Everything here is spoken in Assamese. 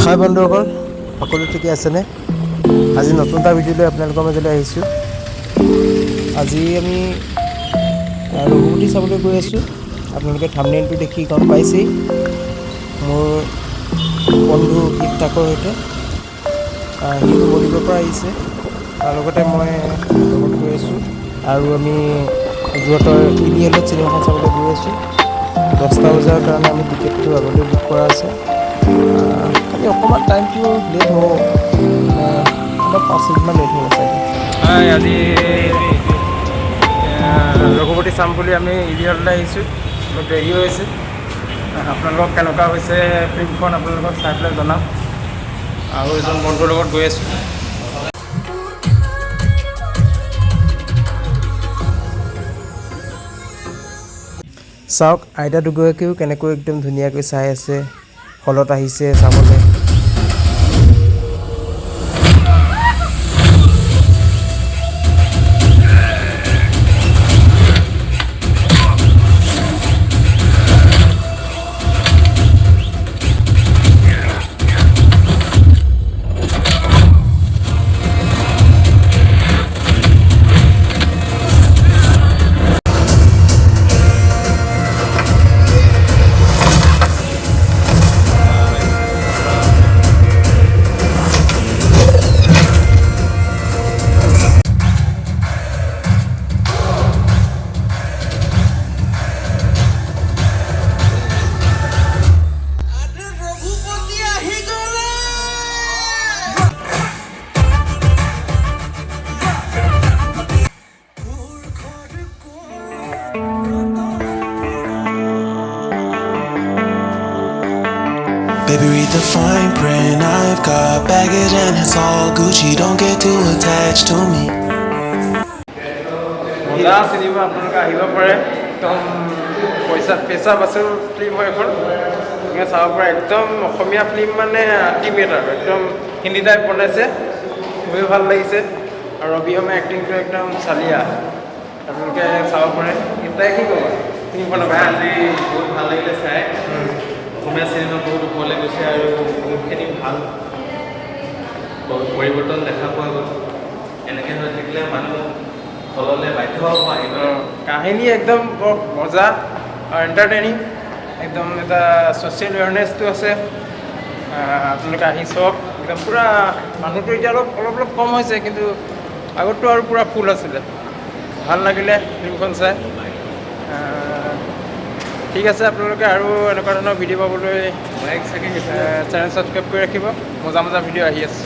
হাই বন্ধুসকল, সকলো ঠিকে আছেনে? আজি নতুন এটা ভিডিঅ' লৈ আপোনালোকৰ মাজলৈ আহিছোঁ। আজি আমি ৰঘুপতি চাবলৈ গৈ আছোঁ। আপোনালোকে থাম্বনেইলটো দেখি গম পাইছেই। মোৰ বন্ধু ইফতাকৰ সৈতে সি নুমলীগড়ৰ পৰা আহিছে, তাৰ লগতে মই লগত গৈ আছোঁ। আৰু আমি যোৰহাটৰ ইলিয়েলত চিনেমাখন চাবলৈ গৈ আছোঁ। 10টা বজাৰ কাৰণে আমি টিকেটটো আগতে বুক কৰা আছে। খালি অকণমান টাইমটো লেট হ'ব, অলপ 5 মিনিটমান লেট হ'ব চাগে। আজি ৰঘুপতি চাম বুলি আমি ইলিয়েটলৈ আহিছোঁ। অলপ দেৰি হৈছে। আপোনালোকক কেনেকুৱা হৈছে ফিল্মখন আপোনালোকক চাই পেলাই জনাম। আৰু এজন বন্ধুৰ লগত গৈ আছোঁ। চাওক, আইতা দুগৰাকীও কেনেকৈ একদম ধুনীয়াকৈ চাই আছে, হলত আহিছে চাবলৈ। Baby, read the fine print. I've got baggage and it's all Gucci. Don't get too attached to me. মজা চিনেমা আপোনালোকে আহিব পাৰে। একদম পেচা বাছৰ ফিল্ম হয় এখন, এনেকৈ চাব পাৰে। একদম অসমীয়া ফিল্ম মানে আল্টিমেট আৰু একদম হিন্দী টাইপ বনাইছে, খুবেই ভাল লাগিছে। আৰু ৰবি শৰ্মা এক্টিংটো একদম চালিয়া, আপোনালোকে চাব পাৰে। এটাই কি ক'ব ফিল্মখনৰ কথা? আজি বহুত ভাল লাগিলে চাই। অসমীয়া চিনেমা বহুত ওপৰলৈ গৈছে আৰু বহুতখিনি ভাল পৰিৱৰ্তন দেখা পোৱা গ'ল। এনেকৈ হৈ থাকিলে মানুহ তললৈ বাধ্য হ'ব আহিব। কাহিনী একদম বৰ মজা আৰু এণ্টাৰটেইনিং, একদম এটা ছ'চিয়েল এৱেৰনেছটো আছে। আপোনালোকে আহি চাওক। একদম পূৰা মানুহটো এতিয়া অলপ কম হৈছে, কিন্তু আগততো আৰু পূৰা ফুল আছিলে। ভাল লাগিলে ফিল্মখন চাই। ঠিক আছে, আপোনালোকে আৰু এনেকুৱা ধৰণৰ ভিডিঅ' পাবলৈ চেনেল ছাবস্ক্ৰাইব কৰি ৰাখিব। মজা ভিডিঅ' আহি আছে।